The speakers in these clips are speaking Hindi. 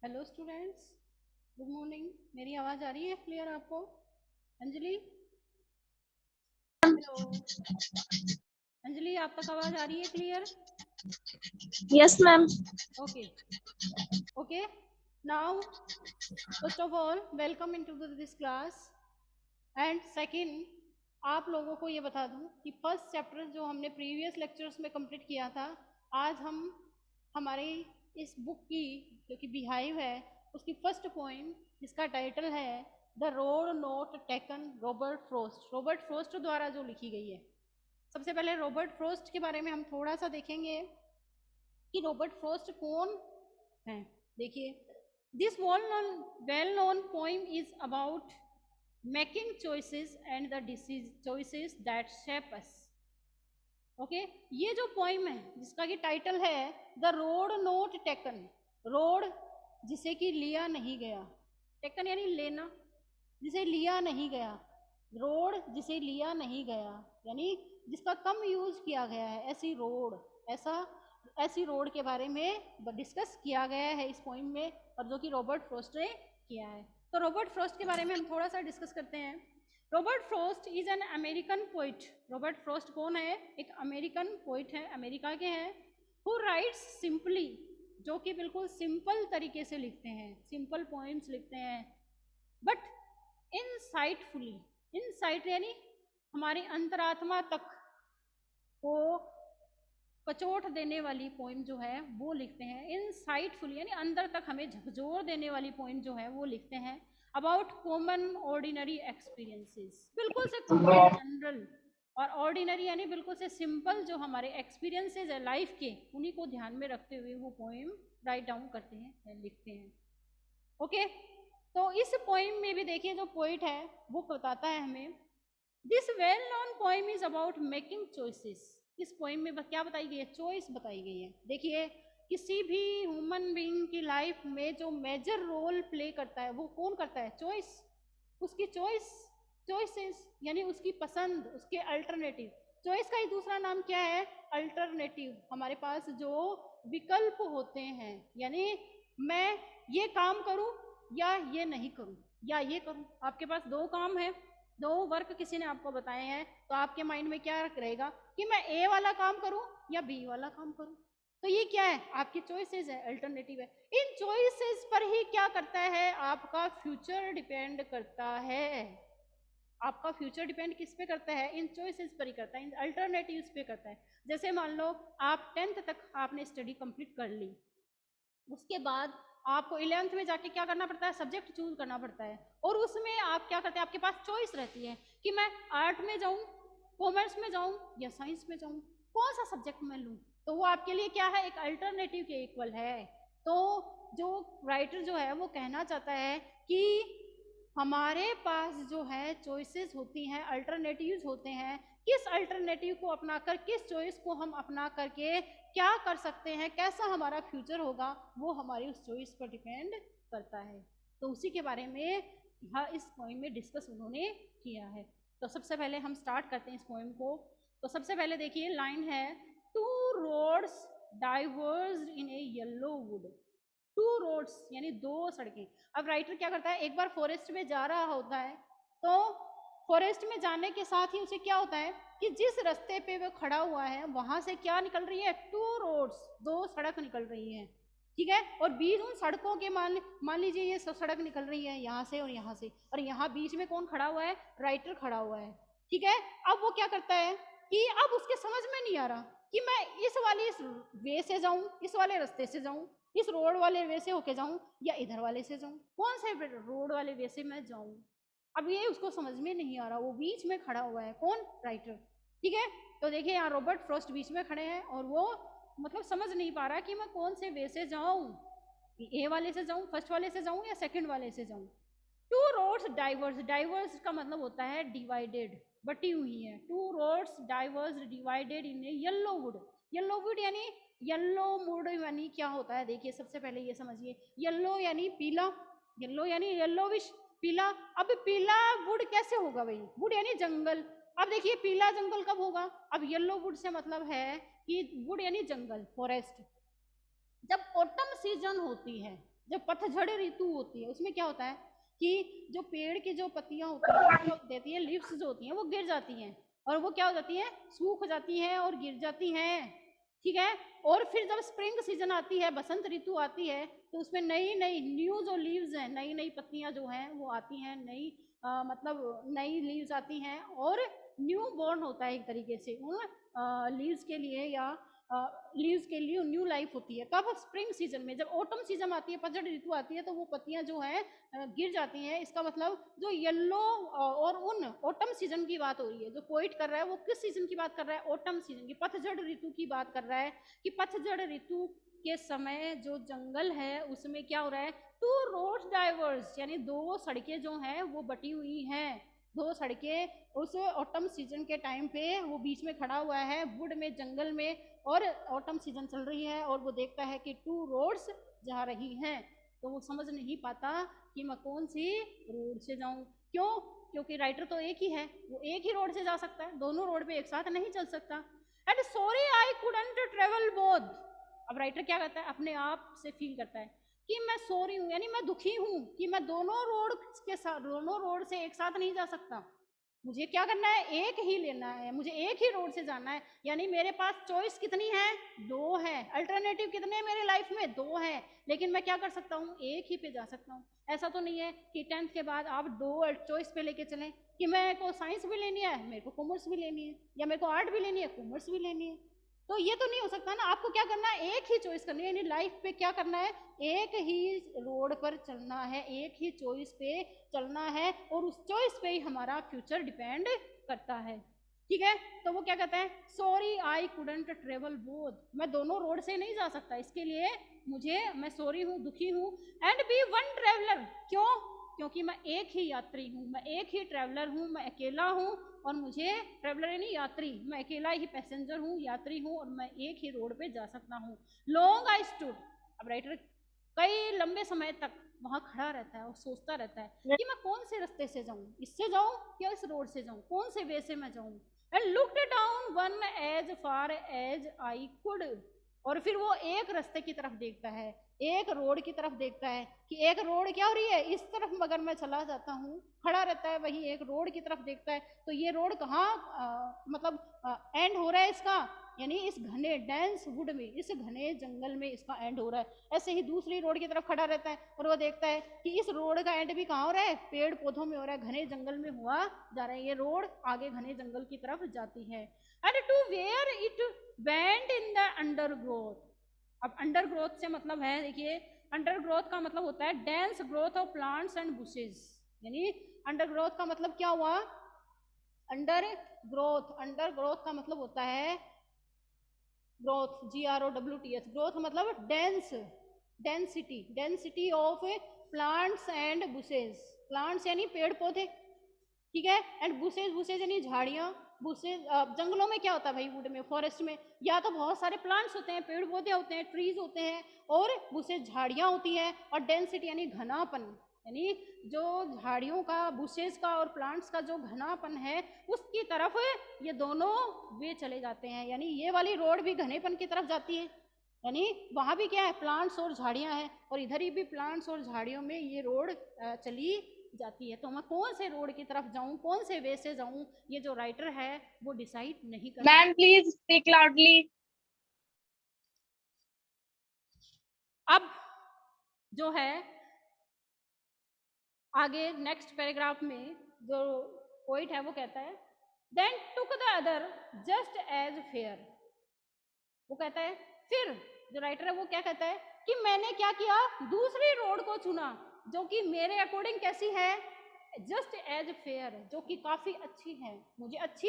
Hello students, good morning. मेरी आवाज़ आ रही है क्लियर आपको? अंजलि, हेलो अंजलि, आप तक आवाज़ आ रही है clear? Yes, ma'am. Okay okay. Now first of all welcome into this class. And second, आप लोगों को ये बता दूं कि फर्स्ट चैप्टर जो हमने प्रीवियस लेक्चर्स में कंप्लीट किया था, आज हम हमारी इस बुक की जो कि बिहाइव है उसकी फर्स्ट पोइम, जिसका टाइटल है the road not taken, Robert frost द्वारा जो लिखी गई है। सबसे पहले रॉबर्ट फ्रोस्ट के बारे में हम थोड़ा सा देखेंगे कि रॉबर्ट फ्रोस्ट कौन है। देखिए, this well known poem is about making choices and the choices that shape us। Okay, ये जो पोइम है जिसका कि टाइटल है the road not taken, road जिसे कि लिया नहीं गया, टेकन यानी लेना, जिसे लिया नहीं गया, रोड जिसे लिया नहीं गया यानी जिसका कम यूज किया गया है, ऐसी रोड के बारे में डिस्कस किया गया है इस पोइम में, और जो कि रॉबर्ट फ्रोस्ट ने किया है। तो रॉबर्ट फ्रोस्ट के बारे में हम थोड़ा सा डिस्कस करते हैं। Robert frost is an American poet. Robert frost कौन है? एक अमेरिकन पोइट है, अमेरिका के हैं। हु राइट्स सिंपली, जो कि बिल्कुल सिंपल तरीके से लिखते हैं, सिंपल पोइम्स लिखते हैं, बट इनसाइटफुली, इनसाइट यानी हमारी अंतरात्मा तक को कचोट देने वाली पोइम जो है वो लिखते हैं। इनसाइटफुली यानी अंदर तक हमें झकझोर देने वाली पोइम जो है वो लिखते हैं। अबाउट कॉमन ऑर्डिनरी एक्सपीरियंसेस, बिल्कुल से कॉमन जनरल, और ऑर्डिनरी यानी बिल्कुल से सिंपल जो हमारे एक्सपीरियंसेस है लाइफ के, उन्हीं को ध्यान में रखते हुए वो पोइम राइट डाउन करते हैं, लिखते हैं। ओके, तो इस पोइम में भी देखिए जो पोइट है वो बताता है हमें, this well known poem is about making choices. इस पोइम में क्या बताई गई है? चॉइस बताई गई है। देखिए, किसी भी ह्यूमन बीइंग की लाइफ में जो मेजर रोल प्ले करता है वो कौन करता है? चॉइस। उसकी चॉइसेस यानी उसकी पसंद, उसके अल्टरनेटिव। चॉइस का ही दूसरा नाम क्या है? अल्टरनेटिव। हमारे पास जो विकल्प होते हैं, यानी मैं ये काम करूं या ये नहीं करूं या ये करूं। आपके पास दो काम है, दो वर्क किसी ने आपको बताए हैं, तो आपके माइंड में क्या रहेगा कि मैं ए वाला काम करूं या बी वाला काम करूं। तो ये क्या है? आपकी चॉइसेस है, अल्टरनेटिव है। इन चॉइसेस पर ही क्या करता है? आपका फ्यूचर डिपेंड करता है। आपका फ्यूचर डिपेंड किस पे करता है? इन चॉइसेस पर ही करता है, इन अल्टरनेटिव्स पे करता है। जैसे मान लो आप 10th तक आपने स्टडी कंप्लीट कर ली, उसके बाद आपको 11th में जाके क्या करना पड़ता है? सब्जेक्ट चूज करना पड़ता है, और उसमें आप क्या करते हैं? आपके पास चॉइस रहती है कि मैं आर्ट में जाऊं, कॉमर्स में जाऊं या साइंस में जाऊं, कौन सा सब्जेक्ट मैं लूं। तो वो आपके लिए क्या है? एक अल्टरनेटिव के इक्वल है। तो जो राइटर जो है वो कहना चाहता है कि हमारे पास जो है चॉइसेस होती हैं, अल्टरनेटिव्स होते हैं। किस अल्टरनेटिव को अपनाकर, किस चॉइस को हम अपना करके क्या कर सकते हैं, कैसा हमारा फ्यूचर होगा, वो हमारी उस चॉइस पर डिपेंड करता है। तो उसी के बारे में यहाँ इस पोइम में डिस्कस उन्होंने किया है। तो सबसे पहले हम स्टार्ट करते हैं इस पोइम को। तो सबसे पहले देखिए लाइन है, two roads divorced in A yellow would. Two roads यानी दो सड़कें। अब राइटर क्या करता है? एक बार फॉरेस्ट में जा रहा होता है, तो फॉरेस्ट में जाने के साथ ही उसे क्या होता है कि जिस रास्ते पे वो खड़ा हुआ है वहां से क्या निकल रही है? टू रोड्स, दो सड़क निकल रही है, ठीक है। और बीच उन सड़कों के मान लीजिए ये सड़क निकल रही है यहाँ से और यहाँ से, और यहाँ बीच में कौन खड़ा हुआ है? राइटर खड़ा हुआ है, ठीक है। अब वो क्या करता है कि अब उसके समझ में नहीं आ रहा कि मैं इस वाले इस वे से जाऊं, इस वाले रास्ते से जाऊं, इस रोड वाले वे से होके जाऊं या इधर वाले से जाऊं, कौन से रोड वाले वे से मैं जाऊं। अब ये उसको समझ में नहीं आ रहा, वो बीच में खड़ा हुआ है, कौन? राइटर, ठीक है। तो देखिए यहाँ रॉबर्ट फ्रॉस्ट बीच में खड़े हैं और वो मतलब समझ नहीं पा रहा कि मैं कौन से वे से जाऊं, ए वाले से जाऊं, फर्स्ट वाले से जाऊं या सेकंड वाले से जाऊं। टू रोड्स डाइवर्स, डाइवर्स का मतलब होता है डिवाइडेड, बटी हुई है। Two roads diverse divided in yellow wood. Yellow wood यानी येलो वुड यानी क्या होता है? देखिए सबसे पहले ये समझिए, येलो यानी पीला, येलो यानी येलोविश, पीला। अब पीला वुड कैसे होगा भाई? वुड यानी जंगल। अब देखिए पीला जंगल कब होगा? अब येलो वुड से मतलब है कि वुड यानी जंगल, फॉरेस्ट, जब ऑटम सीजन होती है, जब पतझड़ ऋतु होती है उसमें क्या होता है कि जो पेड़ की जो पत्तियां होती हैं, जो देती है लीव्स जो होती हैं वो गिर जाती हैं, और वो क्या हो जाती है, सूख जाती हैं और गिर जाती हैं, ठीक है। और फिर जब स्प्रिंग सीजन आती है, बसंत ऋतु आती है, तो उसमें नई नई न्यू जो लीव्स हैं, नई नई पत्तियां जो हैं वो आती हैं, नई मतलब नई लीव्स आती हैं, और न्यू बॉर्न होता है एक तरीके से उन लीव्स के लिए, या लीव्स के लिए न्यू लाइफ होती है। कब? स्प्रिंग सीजन में। जब ऑटम सीजन आती है, पतझड़ ऋतु आती है, तो वो पत्तियां जो है गिर जाती हैं। इसका मतलब जो येलो और उन ऑटम सीजन की बात हो रही है, जो पोइट कर रहा है वो किस सीजन की बात कर रहा है? ऑटम सीजन की, पतझड़ ऋतु की बात कर रहा है कि पतझड़ ऋतु के समय जो जंगल है उसमें क्या हो रहा है, टू रोड्स डाइवर्स, यानी दो सड़कें जो हैं वो बटी हुई हैं, दो सड़कें उस ऑटम सीजन के टाइम पे वो बीच में खड़ा हुआ है वुड में, जंगल में, और ऑटम सीजन चल रही है, और वो देखता है कि टू रोड्स जा रही हैं, तो वो समझ नहीं पाता कि मैं कौन सी रोड से जाऊं। क्यों? क्योंकि राइटर तो एक ही है, वो एक ही रोड से जा सकता है, दोनों रोड पे एक साथ नहीं चल सकता। And sorry I couldn't travel both. अब राइटर क्या करता है, अपने आप से फील करता है कि मैं सॉरी हूँ, यानी मैं दुखी हूँ कि मैं दोनों रोड के साथ, दोनों रोड से एक साथ नहीं जा सकता। मुझे क्या करना है, एक ही लेना है, मुझे एक ही रोड से जाना है, यानी मेरे पास चॉइस कितनी है, दो है, अल्टरनेटिव कितने हैं मेरे लाइफ में, दो है, लेकिन मैं क्या कर सकता हूँ, एक ही पे जा सकता हूँ। ऐसा तो नहीं है कि 10th के बाद आप दो चॉइस पे लेके चलें कि मेरे को साइंस भी लेनी है, मेरे को कॉमर्स भी लेनी है, या मेरे को आर्ट भी लेनी है, कॉमर्स भी लेनी है, तो ये तो नहीं हो सकता ना। आपको क्या करना है, एक ही चॉइस करनी है, यानी लाइफ पे क्या करना है, एक ही रोड पर चलना है, एक ही चॉइस पे चलना है, और उस चॉइस पे ही हमारा फ्यूचर डिपेंड करता है, ठीक है। तो वो क्या कहते हैं, sorry I couldn't travel both, मैं दोनों रोड से नहीं जा सकता, इसके लिए मैं सॉरी हूँ, दुखी हूँ। एंड बी वन ट्रेवलर, क्यों? क्योंकि मैं एक ही यात्री हूँ, मैं एक ही ट्रेवलर हूँ, मैं अकेला हूँ, और मुझे ट्रेवलर यानी यात्री, मैं अकेला ही पैसेंजर हूँ, यात्री हूँ, और मैं एक ही रोड पे जा सकता हूँ। लॉन्ग आई स्टूड, अब राइटर कई लंबे समय तक वहां खड़ा रहता है और सोचता रहता है कि मैं कौन से रास्ते से जाऊं, इससे जाऊं या इस रोड से जाऊं, कौन से वे से मैं जाऊं। And looked down one as far as I could, और फिर वो एक रास्ते की तरफ देखता है, एक रोड की तरफ देखता है कि एक रोड क्या हो रही है, इस तरफ अगर मैं चला जाता हूँ, खड़ा रहता है वही एक रोड की तरफ देखता है, तो ये रोड कहाँ मतलब एंड हो रहा है इसका, यानी इस घने डेंस वुड में, इस घने जंगल में इसका एंड हो रहा है। ऐसे ही दूसरी रोड की तरफ खड़ा रहता है और वो देखता है कि इस रोड का एंड भी कहाँ हो रहा है, पेड़ पौधों में हो रहा है, घने जंगल में हुआ जा रहा है, ये रोड आगे घने जंगल की तरफ जाती है। And to where it went in the undergrowth, अब अंडरग्रोथ से मतलब है, देखिए अंडरग्रोथ का मतलब होता है dense growth of plants and bushes, यानी अंडरग्रोथ का मतलब क्या हुआ, अंडरग्रोथ का मतलब होता है ग्रोथ, GROWTH, ग्रोथ मतलब dense, density of plants and bushes, plants यानी पेड़ पौधे, ठीक है, एंड बुशेज यानी झाड़ियां। बुशेज जंगलों में क्या होता है भाई, वुड में, फॉरेस्ट में या तो बहुत सारे प्लांट्स होते हैं, पेड़ पौधे होते हैं, ट्रीज होते हैं, और बुशेज झाड़ियां होती हैं, और डेंसिटी यानी घनापन, यानी जो झाड़ियों का, बुशेज का और प्लांट्स का जो घनापन है उसकी तरफ ये दोनों वे चले जाते हैं, यानी ये वाली रोड भी घनेपन की तरफ जाती है, यानी वहां भी क्या है, प्लांट्स और झाड़ियां हैं, और इधर ही भी प्लांट्स और झाड़ियों में ये रोड चली जाती है। तो मैं कौन से रोड की तरफ जाऊं, कौन से वे से जाऊं, ये जो राइटर है वो डिसाइड नहीं कर मैम प्लीज स्पीक लाउडली। अब जो है आगे नेक्स्ट पैराग्राफ में जो पोइट है वो कहता है, then took the other just as fair, वो कहता है, फिर जो राइटर है वो क्या कहता है कि मैंने क्या किया, दूसरी रोड को चुना जो कि मेरे अकॉर्डिंग कैसी है, जस्ट एज फेयर, जो कि काफी अच्छी है, मुझे अच्छी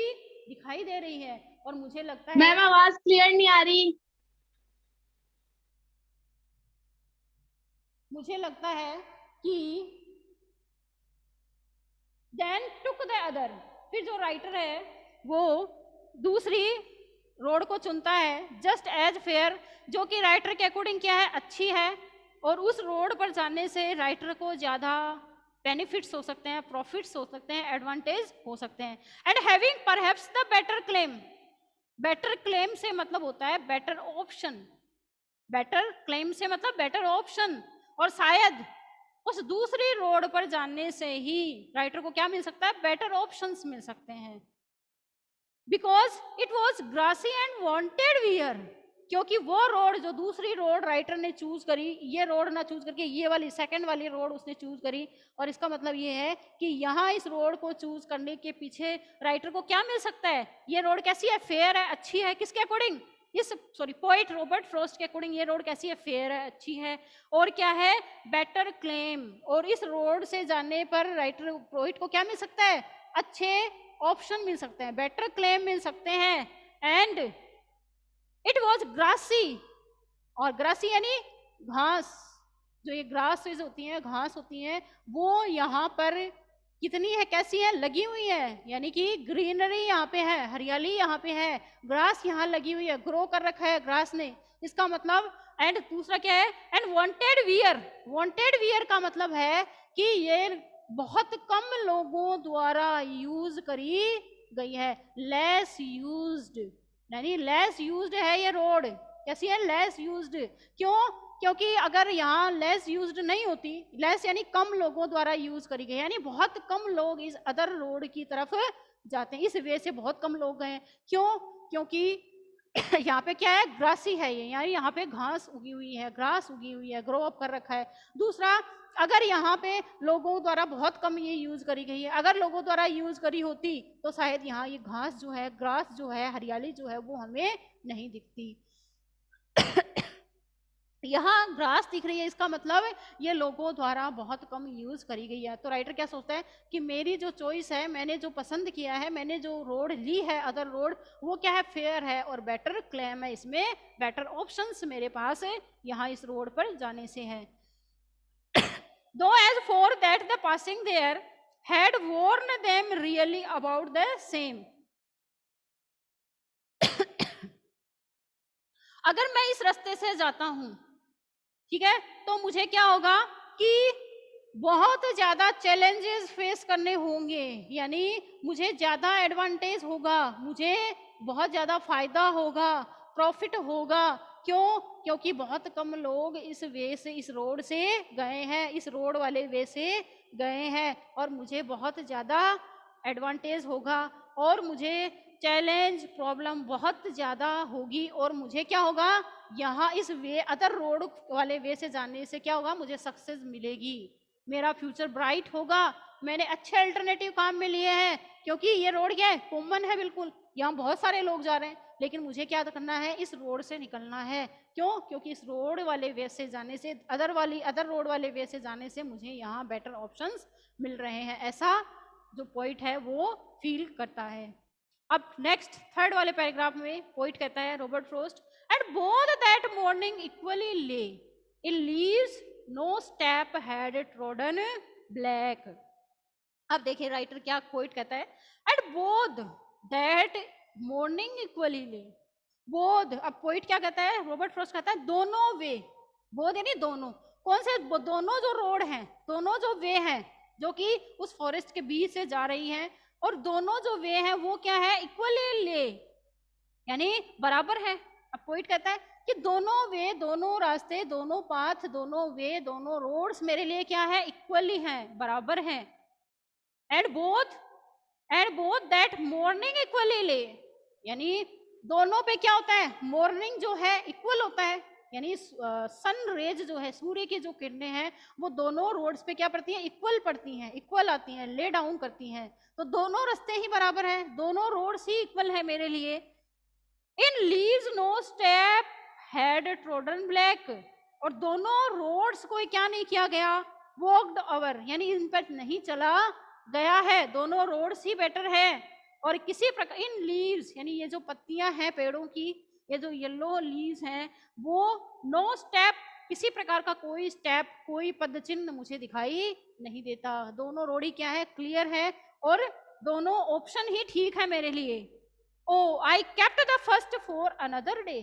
दिखाई दे रही है, और मुझे लगता है, मैम आवाज क्लियर नहीं आ रही। मुझे लगता है कि देन टुक द अदर, फिर जो राइटर है वो दूसरी रोड को चुनता है, जस्ट एज फेयर, जो कि राइटर के अकॉर्डिंग क्या है, अच्छी है, और उस रोड पर जाने से राइटर को ज्यादा बेनिफिट्स हो सकते हैं, प्रॉफिट्स हो सकते हैं, एडवांटेज हो सकते हैं। And having perhaps the better claim, better claim से मतलब होता है बेटर ऑप्शन, बेटर क्लेम से मतलब बेटर ऑप्शन, और शायद उस दूसरी रोड पर जाने से ही राइटर को क्या मिल सकता है, बेटर ऑप्शंस मिल सकते हैं। Because it was grassy and wanted wear, क्योंकि वो रोड जो दूसरी रोड राइटर ने चूज करी, ये रोड ना चूज करके ये वाली सेकंड वाली रोड उसने चूज करी। और इसका मतलब ये है कि यहाँ इस रोड को चूज करने के पीछे राइटर को क्या मिल सकता है, ये रोड कैसी है, फेयर है, अच्छी है, किसके अकॉर्डिंग, इस पोएट रॉबर्ट फ्रॉस्ट के अकॉर्डिंग ये रोड कैसी है, फेयर है, अच्छी है। और क्या है, बेटर क्लेम, और इस रोड से जाने पर राइटर पोएट को क्या मिल सकता है, अच्छे ऑप्शन मिल सकते हैं, बेटर क्लेम मिल सकते हैं। एंड इट वॉज ग्रासी, और ग्रासी यानी घास, जो ये ग्रासेस होती हैं, घास होती हैं, वो यहाँ पर कितनी है, कैसी है, लगी हुई है, यानी कि ग्रीनरी यहाँ पे है, हरियाली यहाँ पे है, ग्रास यहाँ लगी हुई है, ग्रो कर रखा है ग्रास ने, इसका मतलब। एंड दूसरा क्या है, and wanted wear, wanted wear का मतलब है कि ये बहुत कम लोगों द्वारा यूज करी गई है, लेस यूज्ड, यानी लेस यूज्ड है ये रोड, कैसी है, लेस यूज्ड। क्यों, क्योंकि अगर यहाँ लेस यूज्ड नहीं होती, लेस यानी कम लोगों द्वारा यूज करी गई, यानी बहुत कम लोग इस अदर रोड की तरफ जाते हैं, इस वे से बहुत कम लोग गए। क्यों, क्योंकि यहाँ पे क्या है, ग्रासी है ये, यानी यहाँ पे घास उगी हुई है, ग्रास उगी हुई है, ग्रो अप कर रखा है। दूसरा, अगर यहाँ पे लोगों द्वारा बहुत कम ये यूज करी गई है, अगर लोगों द्वारा यूज करी होती तो शायद यहाँ ये घास जो है, ग्रास जो है, हरियाली जो है वो हमें नहीं दिखती। यहाँ ग्रास दिख रही है, इसका मतलब ये लोगों द्वारा बहुत कम यूज करी गई है। तो राइटर क्या सोचता है कि मेरी जो चॉइस है, मैंने जो पसंद किया है, मैंने जो रोड ली है अदर रोड, वो क्या है, फेयर है और बेटर क्लेम है, इसमें बेटर ऑप्शंस मेरे पास है यहाँ इस रोड पर जाने से है। Though as for that the passing there had worn them really about the same. अगर मैं इस रास्ते से जाता हूं, ठीक है, तो मुझे क्या होगा कि बहुत ज्यादा चैलेंजेस फेस करने होंगे, यानी मुझे ज्यादा एडवांटेज होगा, मुझे बहुत ज्यादा फायदा होगा, प्रॉफिट होगा। क्यों, क्योंकि बहुत कम लोग इस वे से, इस रोड से गए हैं, इस रोड वाले वे से गए हैं, और मुझे बहुत ज्यादा एडवांटेज होगा, और मुझे चैलेंज प्रॉब्लम बहुत ज्यादा होगी, और मुझे क्या होगा, यहाँ इस वे अदर रोड वाले वे से जाने से क्या होगा, मुझे सक्सेस मिलेगी, मेरा फ्यूचर ब्राइट होगा, मैंने अच्छे अल्टरनेटिव काम में लिए हैं, क्योंकि ये रोड क्या है, कॉमन है बिल्कुल, यहाँ बहुत सारे लोग जा रहे हैं, लेकिन मुझे क्या करना है, इस रोड से निकलना है। क्यों, क्योंकि इस रोड वाले वे से जाने से, अदर रोड वाले वे से जाने से मुझे यहाँ बेटर ऑप्शंस मिल रहे हैं, ऐसा जो पोइट है वो फील करता है। अब नेक्स्ट थर्ड वाले पैराग्राफ में पोइट कहता है, Robert Frost, and both that morning equally lay in leaves no step had trodden black. अब देखिए राइटर क्या पोइट कहता है, and both that morning equally lay, both, अब पोइट क्या कहता है, रॉबर्ट फ्रॉस्ट कहता है दोनों वे, बोध यानी दोनों, कौन से दोनों, जो रोड हैं, दोनों जो वे हैं, जो कि उस फॉरेस्ट के बीच से जा रही हैं, और दोनों जो वे हैं वो क्या है, इक्वली ले, यानी बराबर है। अब पोइट कहता है कि दोनों वे, दोनों रास्ते, दोनों पाथ, दोनों वे, दोनों रोड्स मेरे लिए क्या है, इक्वली हैं, बराबर हैं। And both that morning equally ले, यानी दोनों पे क्या होता है, मॉर्निंग जो है इक्वल होता है, यानी सन रेज जो है, सूर्य की जो किरणें हैं, वो दोनों रोड्स पे क्या पड़ती हैं, इक्वल पड़ती हैं, इक्वल आती हैं, ले डाउन करती हैं, तो दोनों रास्ते ही बराबर हैं, दोनों रोड्स ही इक्वल है मेरे लिए। In leaves no step had trodden black, और दोनों रोड्स को क्या नहीं किया गया, वॉक्ड ओवर, यानी इन पर नहीं चला गया है, दोनों रोड्स ही बेटर है। और किसी प्रकार इन लीव्स, यानी ये जो पत्तियां हैं पेड़ों की, ये जो येलो लीव्स हैं, वो नो स्टेप, किसी प्रकार का कोई स्टेप, कोई पद चिन्ह मुझे दिखाई नहीं देता, दोनों रोड ही क्या है, क्लियर है, और दोनों ऑप्शन ही ठीक है मेरे लिए। Oh I kept the first for another day.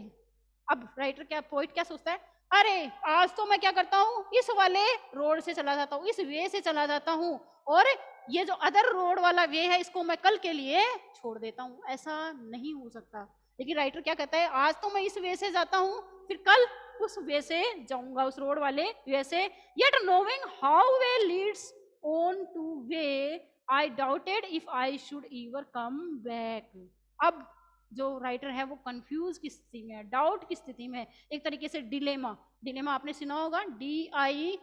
अब राइटर क्या, पोइट क्या सोचता है, अरे आज तो मैं क्या करता हूँ, इस वाले रोड से चला जाता हूँ, इस वे से चला जाता हूँ, और ये जो अदर रोड वाला वे है इसको मैं कल के लिए छोड़ देता हूँ। ऐसा नहीं हो सकता। लेकिन राइटर क्या कहता है, आज तो मैं इस वे से जाता हूँ, फिर कल उस वे से जाऊंगा, उस रोड वाले वे से। Yet knowing how way Leeds on two way I doubted if I should ever come back. अब जो राइटर है वो कंफ्यूज की स्थिति में है, डाउट की स्थिति में है, एक तरीके से डिलेमा। डिलेमा आपने सुना होगा, DILEMA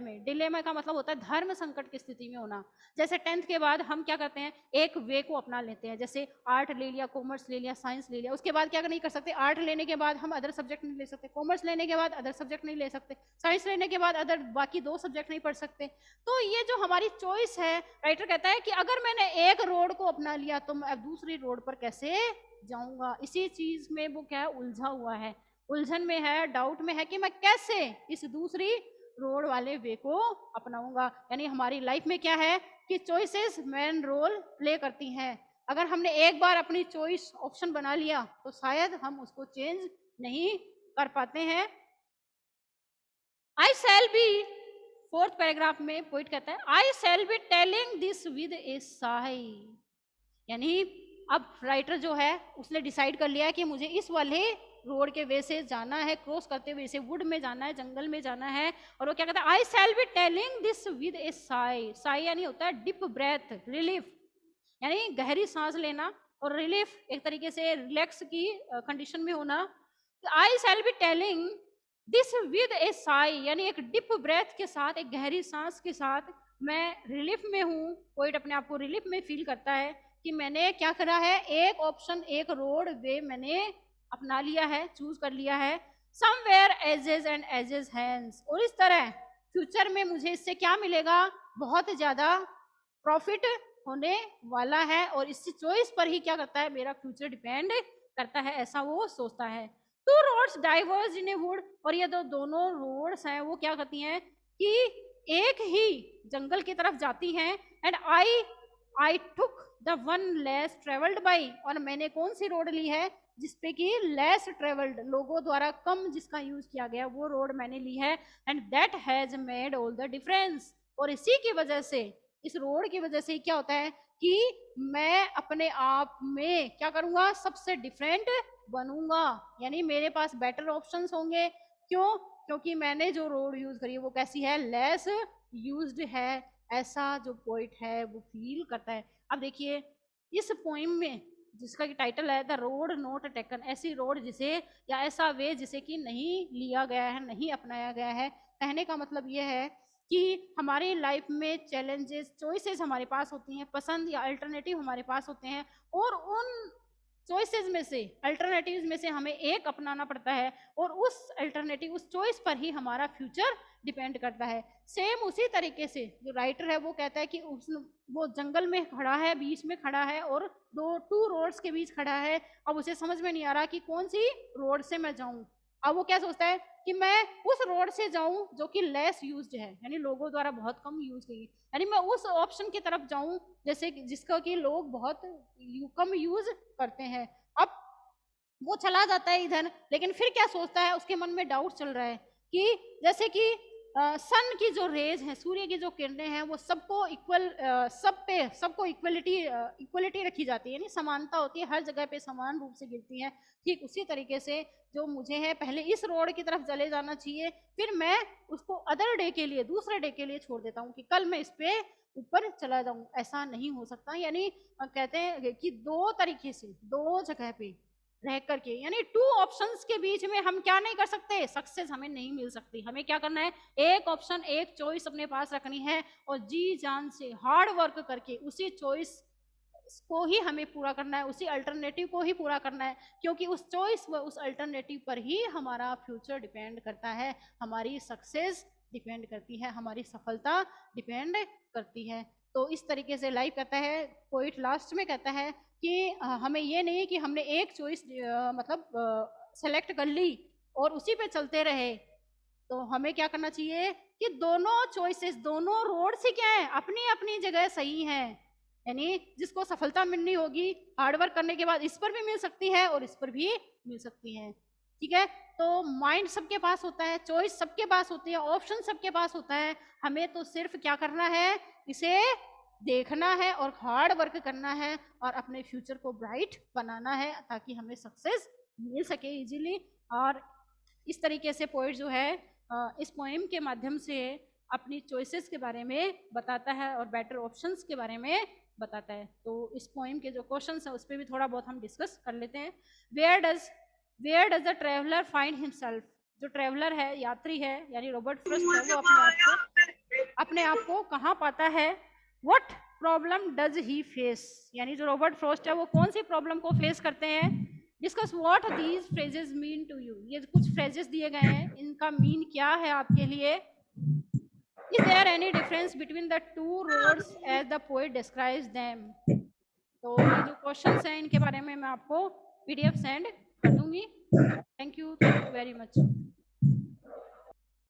में। डिलेमा का मतलब होता है धर्म संकट की स्थिति में होना। जैसे 10th के बाद हम क्या करते हैं, एक वे को अपना लेते हैं, जैसे आर्ट ले लिया, कॉमर्स ले लिया, साइंस ले लिया, उसके बाद क्या नहीं कर सकते, आर्ट लेने के बाद हम अदर सब्जेक्ट नहीं ले सकते, कॉमर्स लेने के बाद अदर सब्जेक्ट नहीं ले सकते, साइंस लेने के बाद अदर बाकी 2 सब्जेक्ट नहीं पढ़ सकते। तो ये जो हमारी चॉइस है, राइटर कहता है कि अगर मैंने एक रोड को अपना लिया तो मैं अब दूसरी रोड पर कैसे जाऊंगा। इसी चीज में वो क्या है, उलझा हुआ है, उलझन में है, डाउट में है कि मैं कैसे इस दूसरी रोड वाले वे को अपनाऊंगा। यानी हमारी लाइफ में क्या है कि चॉइसेस मेन रोल प्ले करती हैं। अगर हमने एक बार अपनी चॉइस ऑप्शन बना लिया तो शायद हम उसको चेंज नहीं कर पाते हैं। I shall be, 4th paragraph में पोइट कहता है, I shall be telling this with a sigh. यानी अब राइटर जो है उसने डिसाइड कर लिया है कि मुझे इस वाले रोड के वे से जाना है, क्रॉस करते हुए से वुड में जाना है, जंगल में जाना है। और वो क्या कहता है, I shall be telling this with a sigh. Sigh यानी होता है डिप ब्रेथ, रिलीफ, यानी गहरी सांस लेना, और रिलीफ एक तरीके से रिलैक्स की कंडीशन में होना। I shall be telling this with a sigh, यानी एक डिप ब्रेथ के साथ, एक गहरी सांस के साथ मैं रिलीफ में हूँ। पोइट अपने आप को रिलीफ में फील करता है कि मैंने क्या करा है, एक ऑप्शन, एक रोड वे मैंने अपना लिया है, चूज कर लिया है। Somewhere ages and ages hence, और इस तरह फ्यूचर में मुझे इससे क्या मिलेगा, बहुत ज्यादा प्रॉफिट होने वाला है, और इस चॉइस पर ही क्या करता है, मेरा फ्यूचर डिपेंड करता है, ऐसा वो सोचता है। 2 roads diverge in a wood, और ये दोनों रोड्स हैं वो क्या करती हैं कि एक ही जंगल की तरफ जाती हैं। And I took the one less travelled by, और मैंने कौन सी रोड ली है, जिसपे कि लेस ट्रेवल्ड, लोगों द्वारा कम जिसका यूज किया गया, वो रोड मैंने ली है। And that has made all the difference, और इसी की वजह से, इस रोड की वजह से क्या होता है कि मैं अपने आप में क्या करूंगा, सबसे डिफरेंट बनूंगा, यानी मेरे पास बेटर ऑप्शंस होंगे। क्यों? क्योंकि मैंने जो रोड यूज करी है वो कैसी है, लेस यूज्ड है, ऐसा जो पोइट है वो फील करता है। अब देखिए इस पोइम में जिसका कि टाइटल है द रोड नॉट टेकन, ऐसी रोड जिसे, या ऐसा वे जिसे कि नहीं लिया गया है, नहीं अपनाया गया है। कहने का मतलब ये है कि हमारी लाइफ में चैलेंजेस, चॉइसेस हमारे पास होती हैं, पसंद या अल्टरनेटिव हमारे पास होते हैं, और उन चॉइसेस में से, अल्टरनेटिव्स में से हमें एक अपनाना पड़ता है, और उस अल्टरनेटिव, उस चॉइस पर ही हमारा फ्यूचर डिपेंड करता है। सेम उसी तरीके से जो राइटर है वो कहता है कि वो जंगल में खड़ा है, बीच में खड़ा है, और 2 रोड्स के बीच खड़ा है। अब उसे समझ में नहीं आ रहा कि कौन सी रोड से मैं जाऊं। अब वो क्या सोचता है कि मैं उस रोड से जाऊं जो कि लेस यूज्ड है, यानी लोगों द्वारा बहुत कम यूज की, यानी मैं उस ऑप्शन की तरफ जाऊं जैसे जिसका कि लोग बहुत कम यूज करते हैं। अब वो चला जाता है इधर, लेकिन फिर क्या सोचता है, उसके मन में डाउट चल रहा है कि जैसे कि सन की जो रेज है, सूर्य की जो किरणें हैं, वो सबको इक्वल, सबको इक्वलिटी रखी जाती है, यानी समानता होती है, हर जगह पे समान रूप से गिरती है। ठीक उसी तरीके से जो मुझे है पहले इस रोड की तरफ चले जाना चाहिए, फिर मैं उसको अदर डे के लिए, दूसरे डे के लिए छोड़ देता हूँ कि कल मैं इस पे ऊपर चला जाऊं। ऐसा नहीं हो सकता, यानी कहते हैं कि 2 तरीके से, 2 जगह पे रह करके, यानी 2 ऑप्शंस के बीच में हम क्या नहीं कर सकते, सक्सेस हमें नहीं मिल सकती। हमें क्या करना है, एक ऑप्शन, एक चॉइस अपने पास रखनी है, और जी जान से हार्ड वर्क करके उसी चॉइस को ही हमें पूरा करना है, उसी अल्टरनेटिव को ही पूरा करना है, क्योंकि उस चॉइस व उस अल्टरनेटिव पर ही हमारा फ्यूचर डिपेंड करता है, हमारी सक्सेस डिपेंड करती है, हमारी सफलता डिपेंड करती है। तो इस तरीके से लाइफ कहता है, पोइट लास्ट में कहता है कि हमें ये नहीं कि हमने एक चॉइस मतलब सेलेक्ट कर ली और उसी पे चलते रहे। तो हमें क्या करना चाहिए कि दोनों चॉइसेस, दोनों रोड से क्या है, अपनी अपनी जगह सही हैं। यानी जिसको सफलता मिलनी होगी हार्डवर्क करने के बाद, इस पर भी मिल सकती है और इस पर भी मिल सकती है। ठीक है, तो माइंड सबके पास होता है, चॉइस सबके पास होती है, ऑप्शन सबके पास होता है। हमें तो सिर्फ क्या करना है, इसे देखना है और हार्ड वर्क करना है और अपने फ्यूचर को ब्राइट बनाना है, ताकि हमें सक्सेस मिल सके इजीली। और इस तरीके से पोइट जो है इस पोएम के माध्यम से अपनी चॉइसेस के बारे में बताता है और बेटर ऑप्शंस के बारे में बताता है। तो इस पोएम के जो क्वेश्चंस हैं उस पर भी थोड़ा बहुत हम डिस्कस कर लेते हैं। Where does the traveller find himself, जो ट्रेवलर है, यात्री है, यानी रॉबर्ट फ्रॉस्ट है, वो अपने आप को कहाँ पाता है। What problem does he face, यानी जो रॉबर्ट फ्रॉस्ट है वो कौन सी प्रॉब्लम को फेस करते हैं। Discuss what these phrases mean to you, ये कुछ फ्रेजेस दिए गए हैं, इनका मीन क्या है आपके लिए। Is there any difference between the two roads as the poet describes them. तो ये जो क्वेश्चंस हैं इनके बारे में मैं आपको पीडीएफ सेंड कर दूंगी। Thank you very much.